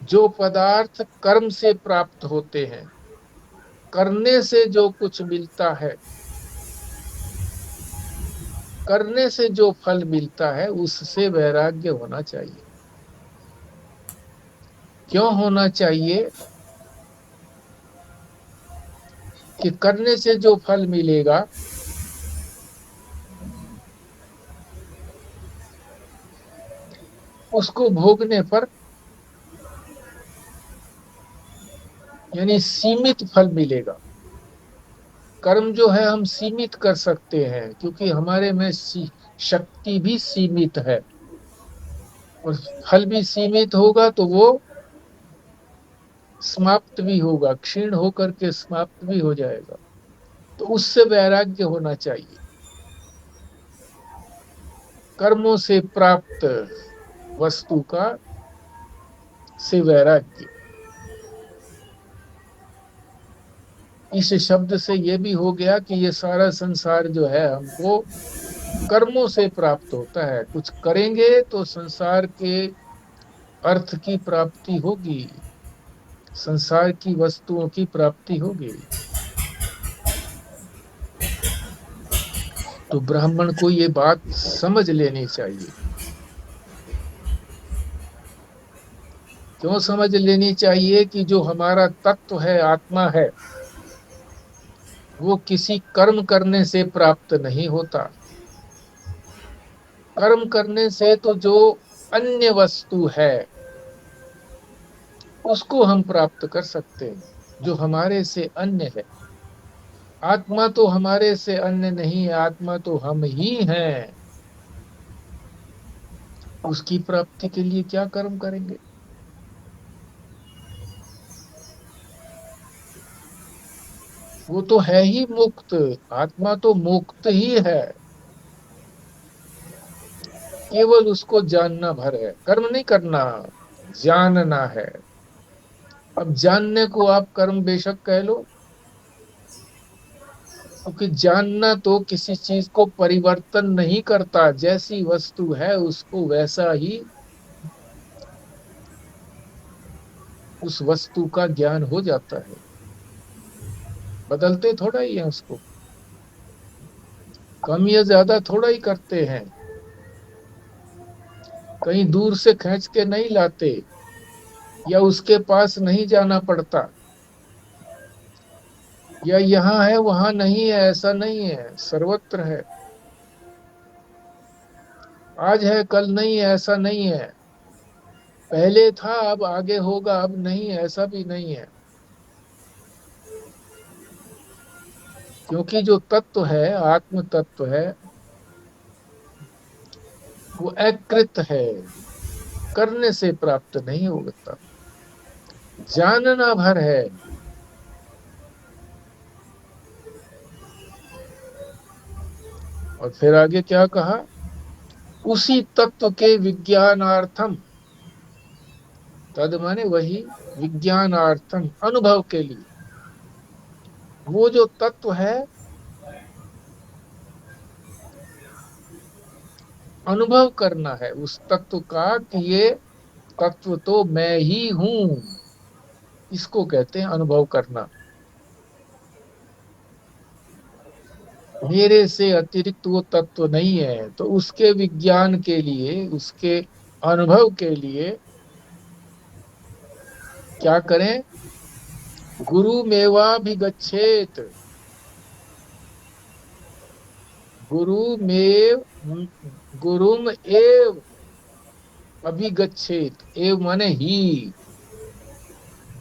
जो पदार्थ कर्म से प्राप्त होते हैं, करने से जो कुछ मिलता है, करने से जो फल मिलता है, उससे वैराग्य होना चाहिए। क्यों होना चाहिए? कि करने से जो फल मिलेगा उसको भोगने पर, यानी सीमित फल मिलेगा। कर्म जो है हम सीमित कर सकते हैं, क्योंकि हमारे में शक्ति भी सीमित है, और फल भी सीमित होगा तो वो समाप्त भी होगा, क्षीण होकर के समाप्त भी हो जाएगा। तो उससे वैराग्य होना चाहिए। कर्मों से प्राप्त वस्तु का से वैराग्य। इस शब्द से ये भी हो गया कि ये सारा संसार जो है हमको कर्मों से प्राप्त होता है। कुछ करेंगे तो संसार के अर्थ की प्राप्ति होगी, संसार की वस्तुओं की प्राप्ति होगी। तो ब्राह्मण को ये बात समझ लेनी चाहिए। क्यों समझ लेनी चाहिए? कि जो हमारा तत्व है, आत्मा है, वो किसी कर्म करने से प्राप्त नहीं होता। कर्म करने से तो जो अन्य वस्तु है उसको हम प्राप्त कर सकते हैं, जो हमारे से अन्य है। आत्मा तो हमारे से अन्य नहीं है, आत्मा तो हम ही हैं। उसकी प्राप्ति के लिए क्या कर्म करेंगे? वो तो है ही मुक्त, आत्मा तो मुक्त ही है, केवल उसको जानना भर है, कर्म नहीं करना, जानना है। अब जानने को आप कर्म बेशक कह लो, क्योंकि जानना तो किसी चीज को परिवर्तन नहीं करता, जैसी वस्तु है उसको वैसा ही उस वस्तु का ज्ञान हो जाता है, बदलते थोड़ा ही है उसको, कम या ज्यादा थोड़ा ही करते हैं, कहीं दूर से खींच के नहीं लाते, या उसके पास नहीं जाना पड़ता, या यहाँ है वहां नहीं है, ऐसा नहीं है, सर्वत्र है। आज है कल नहीं है, ऐसा नहीं है, पहले था अब आगे होगा, अब नहीं है, ऐसा भी नहीं है। क्योंकि जो तत्व है, आत्म तत्व है, वो अकृत है, करने से प्राप्त नहीं होता, जानना भर है। और फिर आगे क्या कहा? उसी तत्व के विज्ञानार्थम, तद माने वही, विज्ञानार्थम अनुभव के लिए, वो जो तत्व है अनुभव करना है उस तत्व का, कि ये तत्व तो मैं ही हूं, इसको कहते हैं अनुभव करना। मेरे से अतिरिक्त वो तत्व नहीं है, तो उसके विज्ञान के लिए, उसके अनुभव के लिए क्या करें? गुरु मेवाभिगच्छेत, गुरु मेव, गुरुम एव अभिगच्छेत, एव माने ही,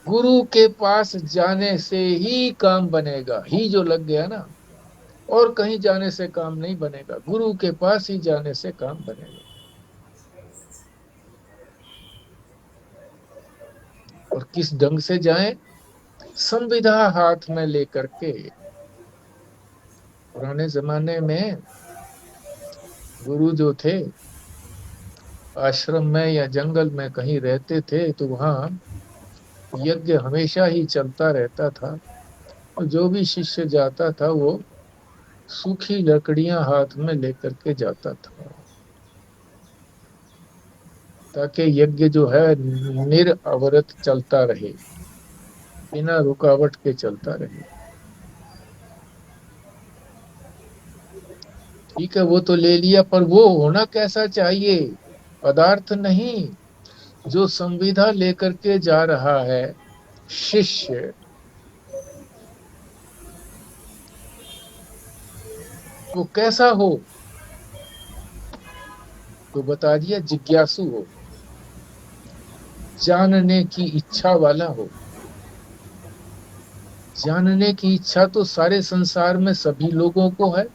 गुरु के पास जाने से ही काम बनेगा, ही जो लग गया ना, और कहीं जाने से काम नहीं बनेगा, गुरु के पास ही जाने से काम बनेगा। और किस ढंग से जाएं? संविधा हाथ में लेकर के। पुराने जमाने में गुरु जो थे, आश्रम में या जंगल में कहीं रहते थे, तो वहां यज्ञ हमेशा ही चलता रहता था, और जो भी शिष्य जाता था वो सूखी लकड़ियां हाथ में लेकर के जाता था, ताकि यज्ञ जो है निरअवरत चलता रहे, बिना रुकावट के चलता रहे। ठीक है, वो तो ले लिया, पर वो होना कैसा चाहिए? पदार्थ नहीं, जो संविधा लेकर के जा रहा है शिष्य, वो कैसा हो? तो बता दिया, जिज्ञासु हो, जानने की इच्छा वाला हो। जानने की इच्छा तो सारे संसार में सभी लोगों को है।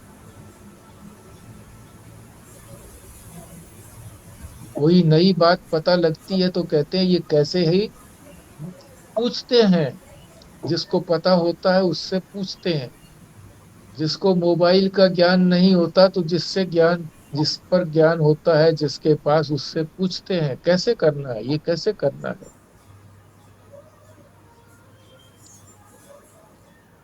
कोई नई बात पता लगती है तो कहते हैं ये कैसे है, पूछते हैं, जिसको पता होता है उससे पूछते हैं। जिसको मोबाइल का ज्ञान नहीं होता तो जिस पर ज्ञान होता है जिसके पास, उससे पूछते हैं कैसे करना है, ये कैसे करना है।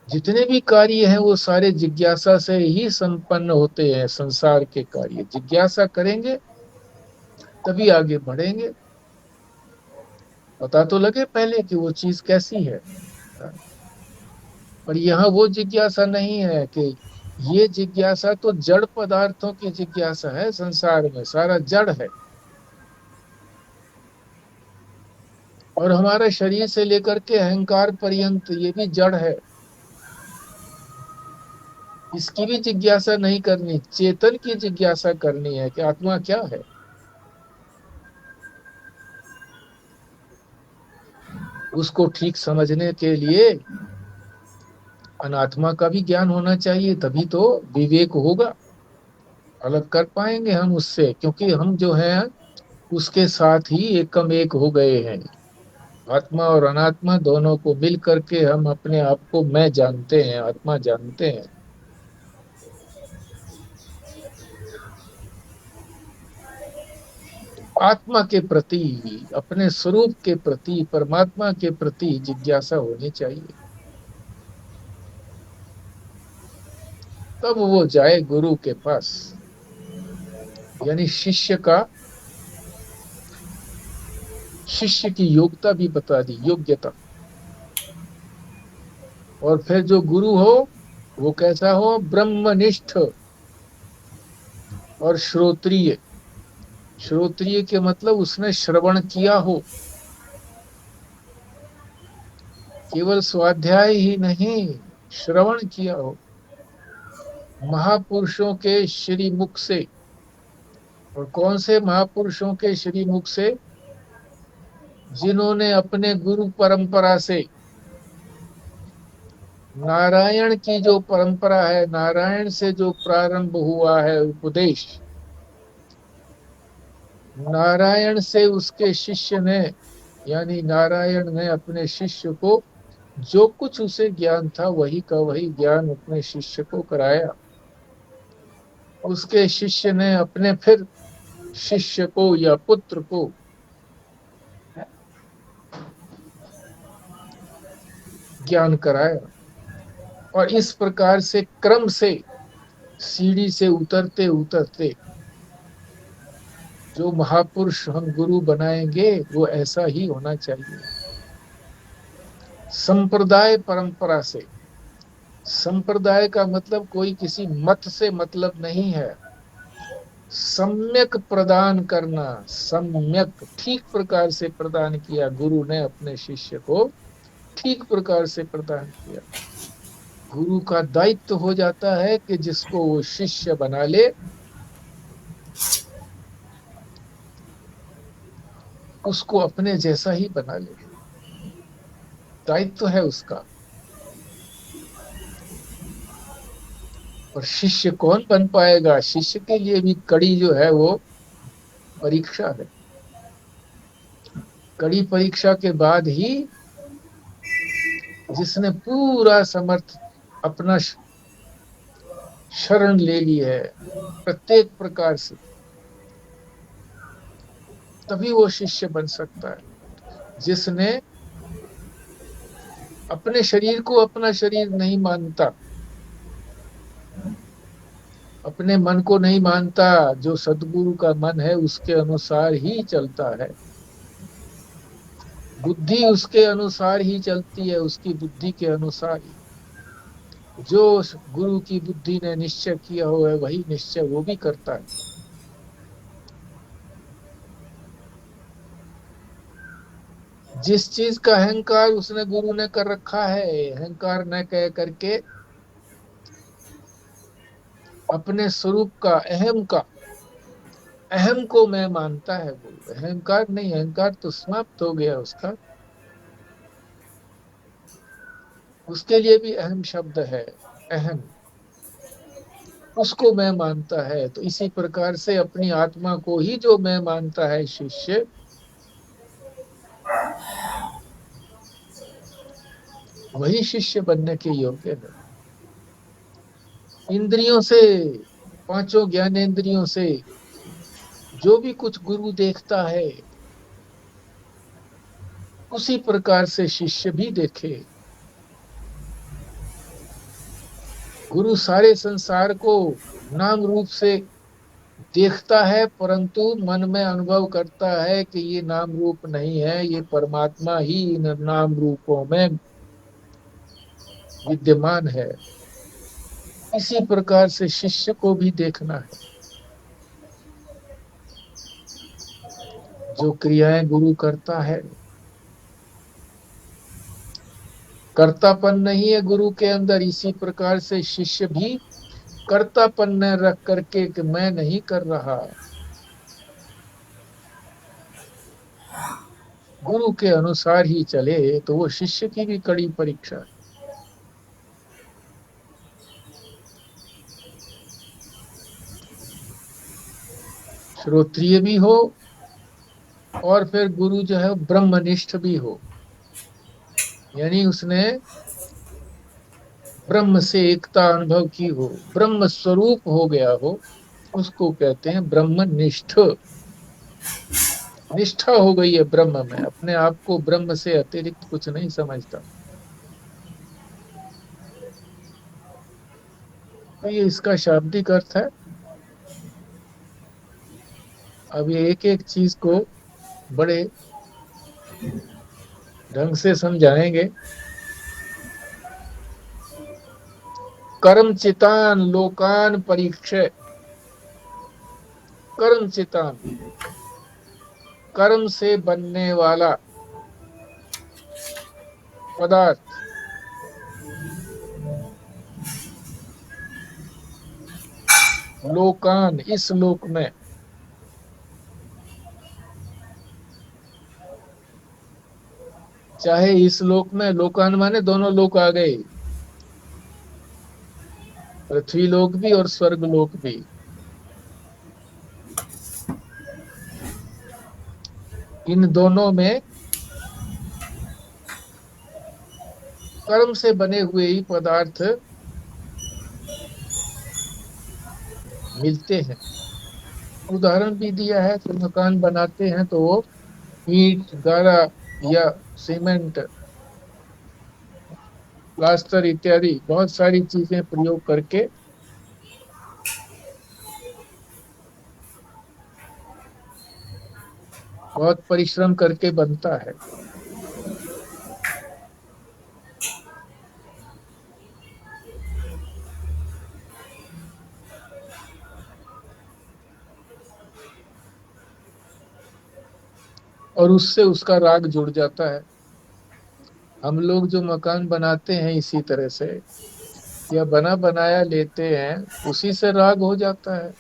जितने भी कार्य हैं वो सारे जिज्ञासा से ही संपन्न होते हैं। संसार के कार्य जिज्ञासा करेंगे तभी आगे बढ़ेंगे, पता तो लगे पहले कि वो चीज कैसी है। पर यहाँ वो जिज्ञासा नहीं है, कि ये जिज्ञासा तो जड़ पदार्थों की जिज्ञासा है। संसार में सारा जड़ है, और हमारा शरीर से लेकर के अहंकार पर्यंत ये भी जड़ है। इसकी भी जिज्ञासा नहीं करनी, चेतन की जिज्ञासा करनी है कि आत्मा क्या है। उसको ठीक समझने के लिए अनात्मा का भी ज्ञान होना चाहिए, तभी तो विवेक होगा, अलग कर पाएंगे हम उससे। क्योंकि हम जो है उसके साथ ही एकम एक हो गए हैं। आत्मा और अनात्मा दोनों को मिल करके हम अपने आप को मैं जानते हैं, आत्मा जानते हैं। आत्मा के प्रति, अपने स्वरूप के प्रति, परमात्मा के प्रति जिज्ञासा होनी चाहिए। तब वो जाए गुरु के पास, यानी शिष्य की योग्यता भी बता दी, योग्यता। और फिर जो गुरु हो वो कैसा हो? ब्रह्मनिष्ठ और श्रोत्रिय। श्रोत्रिय के मतलब उसने श्रवण किया हो, केवल स्वाध्याय ही नहीं, श्रवण किया हो महापुरुषों के श्री मुख से। और कौन से महापुरुषों के श्री मुख से? जिन्होंने अपने गुरु परंपरा से, नारायण की जो परंपरा है, नारायण से जो प्रारंभ हुआ है उपदेश, नारायण से उसके शिष्य ने, यानी नारायण ने अपने शिष्य को जो कुछ उसे ज्ञान था वही का वही ज्ञान अपने शिष्य को कराया। उसके शिष्य ने अपने फिर शिष्य को या पुत्र को ज्ञान कराया। और इस प्रकार से क्रम से सीढ़ी से उतरते उतरते जो महापुरुष हम गुरु बनाएंगे वो ऐसा ही होना चाहिए। संप्रदाय परंपरा से, संप्रदाय का मतलब कोई किसी मत से मतलब नहीं है। सम्यक प्रदान करना, सम्यक ठीक प्रकार से प्रदान किया। गुरु ने अपने शिष्य को ठीक प्रकार से प्रदान किया। गुरु का दायित्व हो जाता है कि जिसको वो शिष्य बना ले उसको अपने जैसा ही बना ले, दायित्व है उसका। और शिष्य कौन बन पाएगा? शिष्य के लिए भी कड़ी जो है वो परीक्षा है। कड़ी परीक्षा के बाद ही जिसने पूरा समर्थ अपना शरण ले ली है प्रत्येक प्रकार से, तभी वो शिष्य बन सकता है। जिसने अपने शरीर को अपना शरीर नहीं मानता, अपने मन को नहीं मानता, जो सदगुरु का मन है उसके अनुसार ही चलता है, बुद्धि उसके अनुसार ही चलती है, उसकी बुद्धि के अनुसार ही। जो गुरु की बुद्धि ने निश्चय किया हो है वही निश्चय वो भी करता है। जिस चीज का अहंकार उसने गुरु ने कर रखा है, अहंकार न कह करके अपने स्वरूप का, अहम को मैं मानता है गुरु। अहंकार नहीं, अहंकार तो समाप्त हो गया उसका, उसके लिए भी अहम शब्द है, अहम, उसको मैं मानता है। तो इसी प्रकार से अपनी आत्मा को ही जो मैं मानता है शिष्य, वही शिष्य बनने के योग्य है। इंद्रियों से, पांचों ज्ञानेंद्रियों से जो भी कुछ गुरु देखता है उसी प्रकार से शिष्य भी देखे। गुरु सारे संसार को नाम रूप से देखता है, परंतु मन में अनुभव करता है कि ये नाम रूप नहीं है, ये परमात्मा ही इन नाम रूपों में विद्यमान है। इसी प्रकार से शिष्य को भी देखना है। जो क्रियाएं गुरु करता है, कर्तापन नहीं है गुरु के अंदर, इसी प्रकार से शिष्य भी कर्तापन न रख करके कि मैं नहीं कर रहा, गुरु के अनुसार ही चले, तो वो शिष्य की भी कड़ी परीक्षा है। श्रोत्रिय भी हो और फिर गुरु जो है ब्रह्मनिष्ठ भी हो, यानी उसने ब्रह्म से एकता अनुभव की हो, ब्रह्म स्वरूप हो गया हो, उसको कहते हैं ब्रह्मनिष्ठ। निष्ठा हो गई है ब्रह्म में, अपने आप को ब्रह्म से अतिरिक्त कुछ नहीं समझता। तो ये इसका शाब्दिक अर्थ है। अब ये एक एक चीज को बड़े ढंग से समझाएंगे। कर्म चितान लोकान परीक्षे, कर्म चितान, कर्म से बनने वाला पदार्थ, लोकान इस लोक में, चाहे इस लोक में, लोकान माने दोनों लोक आ गए, पृथ्वी लोक भी और स्वर्ग लोक भी। इन दोनों में कर्म से बने हुए ही पदार्थ मिलते हैं। उदाहरण भी दिया है कि मकान बनाते हैं तो वो ईंट, गारा या सीमेंट, प्लास्टर इत्यादि बहुत सारी चीजें प्रयोग करके बहुत परिश्रम करके बनता है। और उससे उसका राग जुड़ जाता है। हम लोग जो मकान बनाते हैं इसी तरह से, या बना बनाया लेते हैं, उसी से राग हो जाता है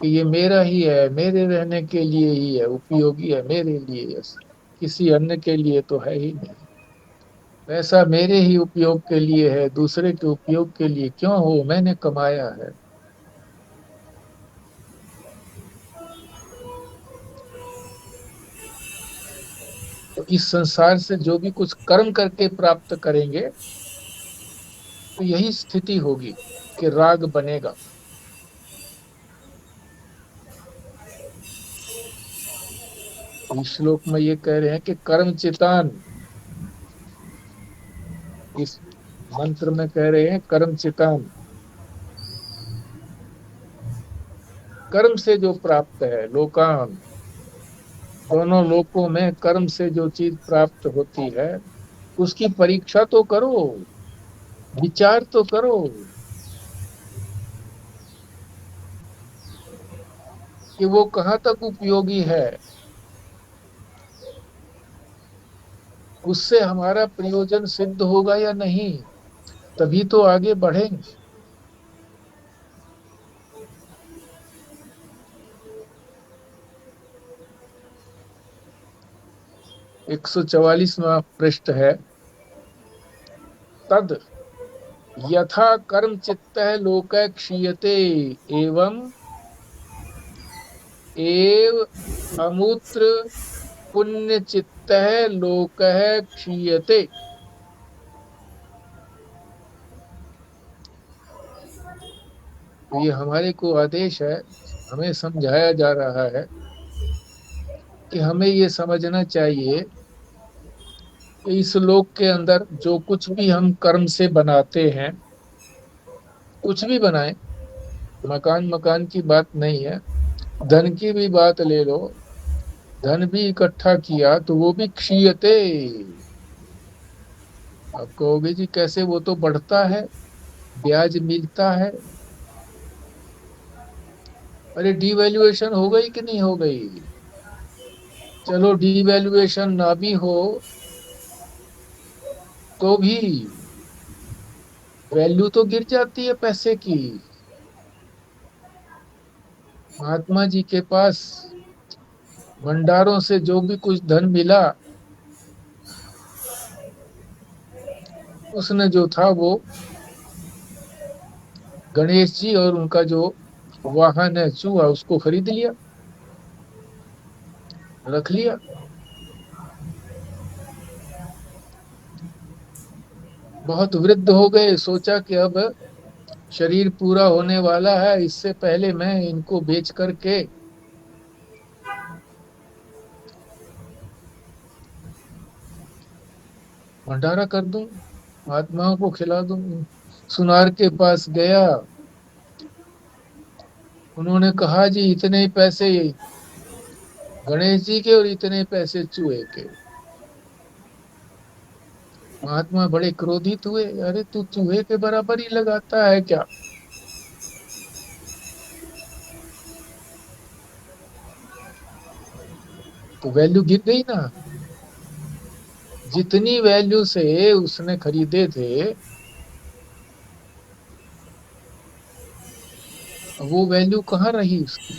कि ये मेरा ही है, मेरे रहने के लिए ही है, उपयोगी है मेरे लिए है, किसी अन्य के लिए तो है ही नहीं। पैसा मेरे ही उपयोग के लिए है, दूसरे के उपयोग के लिए क्यों हो, मैंने कमाया है। तो इस संसार से जो भी कुछ कर्म करके प्राप्त करेंगे, तो यही स्थिति होगी कि राग बनेगा। इस श्लोक में ये कह रहे हैं कि कर्म चितान, इस मंत्र में कह रहे हैं कर्म चितान, कर्म से जो प्राप्त है, लोकान, दोनों लोकों में कर्म से जो चीज प्राप्त होती है उसकी परीक्षा तो करो, विचार तो करो कि वो कहाँ तक उपयोगी है, उससे हमारा प्रयोजन सिद्ध होगा या नहीं, तभी तो आगे बढ़ेंगे। 144वां पृष्ठ है। तद यथा कर्म चित्तः लोकः क्षीयते एवं एव अमूत्र पुण्य चित्तः लोकः क्षीयते। ये हमारे को आदेश है, हमें समझाया जा रहा है कि हमें ये समझना चाहिए कि इस लोक के अंदर जो कुछ भी हम कर्म से बनाते हैं, कुछ भी बनाए, मकान मकान की बात नहीं है, धन की भी बात ले लो, धन भी इकट्ठा किया तो वो भी क्षीयते। आप कहोगे जी कैसे, वो तो बढ़ता है, ब्याज मिलता है। अरे डिवैल्यूएशन हो गई कि नहीं हो गई? चलो डिवैल्यूएशन ना भी हो तो भी वैल्यू तो गिर जाती है पैसे की। महात्मा जी के पास भंडारों से जो भी कुछ धन मिला, उसने जो था वो गणेश जी और उनका जो वाहन है चूहा, उसको खरीद लिया। रख लिया। बहुत वृद्ध हो गए, सोचा कि अब शरीर पूरा होने वाला है, इससे पहले मैं इनको बेच करके भंडारा कर दूं, आत्माओं को खिला दूं। सुनार के पास गया, उन्होंने कहा जी इतने पैसे गणेश जी के और इतने पैसे चूहे के। महात्मा बड़े क्रोधित हुए, अरे तू चूहे के बराबर ही लगाता है क्या? तो वैल्यू गिर गई ना। जितनी वैल्यू से उसने खरीदे थे, वो वैल्यू कहाँ रही उसकी।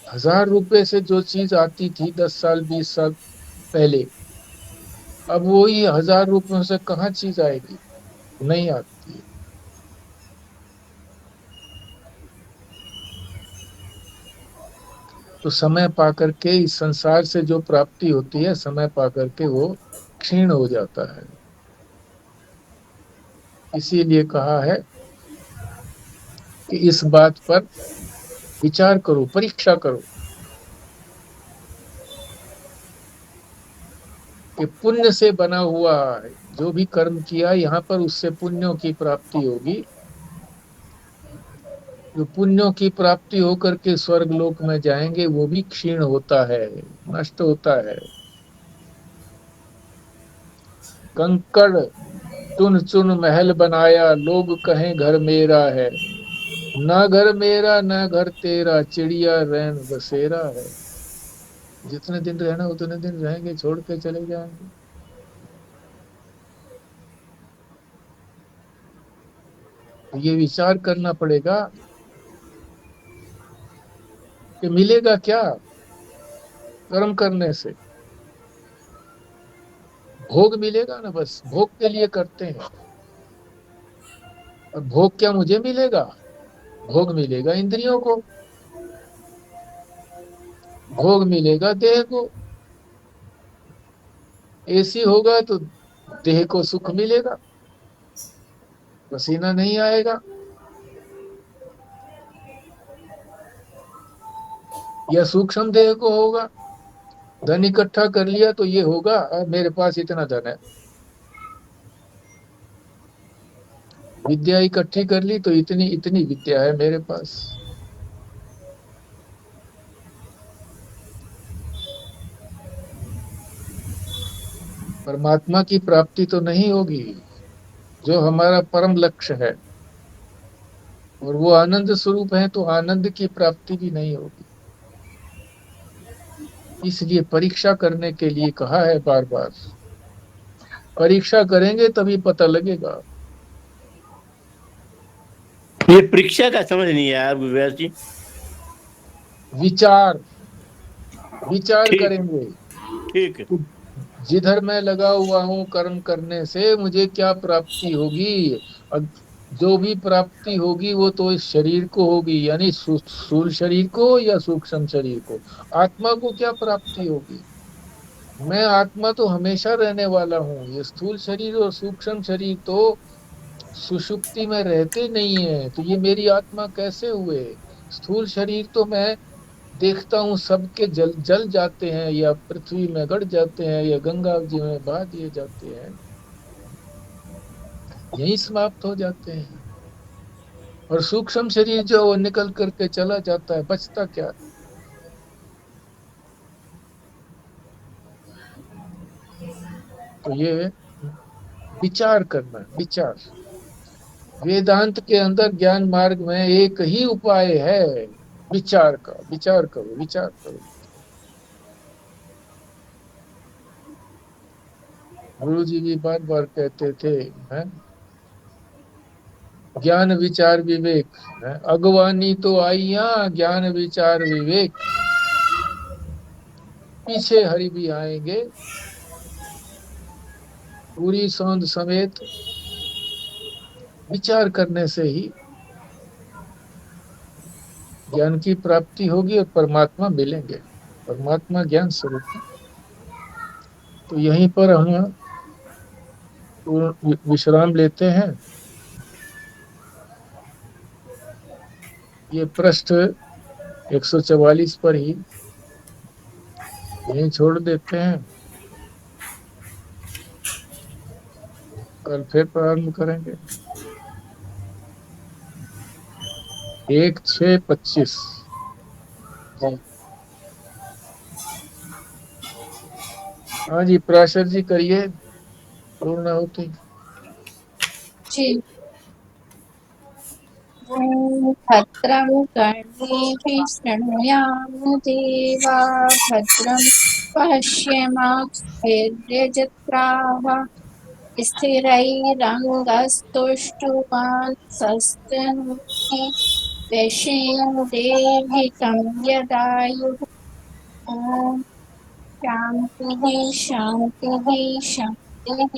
1000 रुपए से जो चीज आती थी 10 साल 20 साल पहले, अब वही 1000 रुपयों से कहाँ चीज आएगी, नहीं आती है। तो समय पा करके इस संसार से जो प्राप्ति होती है, समय पा करके वो क्षीण हो जाता है। इसीलिए कहा है कि इस बात पर विचार करो, परीक्षा करो कि पुण्य से बना हुआ है, जो भी कर्म किया यहाँ पर उससे पुण्यों की प्राप्ति होगी। जो पुण्यों की प्राप्ति होकर के स्वर्ग लोक में जाएंगे वो भी क्षीण होता है, नष्ट होता है। कंकड़ चुन चुन महल बनाया, लोग कहें घर मेरा है। ना घर मेरा ना घर तेरा, चिड़िया रैन बसेरा है। जितने दिन रहना उतने दिन रहेंगे, छोड़ के चले जाएंगे। तो ये विचार करना पड़ेगा कि मिलेगा क्या कर्म करने से। भोग मिलेगा ना, बस भोग के लिए करते हैं। और भोग क्या मुझे मिलेगा? भोग मिलेगा इंद्रियों को, भोग मिलेगा देह को। एसी होगा तो देह को सुख मिलेगा, पसीना नहीं आएगा। या सूक्ष्म देह को होगा, धन इकट्ठा कर लिया तो ये होगा मेरे पास इतना धन है। विद्या इकट्ठी कर ली तो इतनी इतनी विद्या है मेरे पास। परमात्मा की प्राप्ति तो नहीं होगी, जो हमारा परम लक्ष्य है और वो आनंद स्वरूप है, तो आनंद की प्राप्ति भी नहीं होगी। इसलिए परीक्षा करने के लिए कहा है बार बार। परीक्षा करेंगे तभी पता लगेगा। ये परीक्षा का समझ नहीं आया व्यास जी। विचार विचार ठीक करेंगे ठीक है। जिधर मैं लगा हुआ हूँ कर्म करने से मुझे क्या प्राप्ति होगी। और जो भी प्राप्ति होगी वो तो इस शरीर को होगी, यानी स्थूल शरीर को या सूक्ष्म शरीर को। आत्मा को क्या प्राप्ति होगी? मैं आत्मा तो हमेशा रहने वाला हूँ। ये स्थूल शरीर और सूक्ष्म शरीर तो सुषुप्ति में रहते नहीं है, तो ये मेरी आत्मा कैसे हुए? स्थूल शरीर तो मैं देखता हूँ सबके जल जल जाते हैं, या पृथ्वी में गड़ जाते हैं, या गंगा जी में बहा दिए जाते हैं, यही समाप्त हो जाते हैं। और सूक्ष्म शरीर जो वो निकल करके चला जाता है, बचता क्या? तो ये विचार करना, विचार। वेदांत के अंदर ज्ञान मार्ग में एक ही उपाय है, विचार का। विचार करो, विचार करो। गुरु जी भी बार बार कहते थे, हैं? ज्ञान विचार विवेक, हैं? अगवानी तो आईया, ज्ञान विचार विवेक, पीछे हरि भी आएंगे पूरी सौंद समेत। विचार करने से ही ज्ञान की प्राप्ति होगी और परमात्मा मिलेंगे, परमात्मा ज्ञान स्वरूप है। तो यहीं पर हम विश्राम लेते हैं। ये पृष्ठ 144 पर ही यहीं छोड़ देते हैं, कल फिर प्रारंभ करेंगे। 1:6:25। हाँ जी, पराशर जी करिए पूर्ण होती। जी। भद्रं कर्णेभिः शृणुयाम देवा भद्रं पश्येमाक्षभिर्यजत्राः स्थिरैरङ्गस्तुष्टुवांसस्तनूभिः व्यशेमदेभितं यदायुः। ॐ शान्तिः शान्तिः शान्तिः।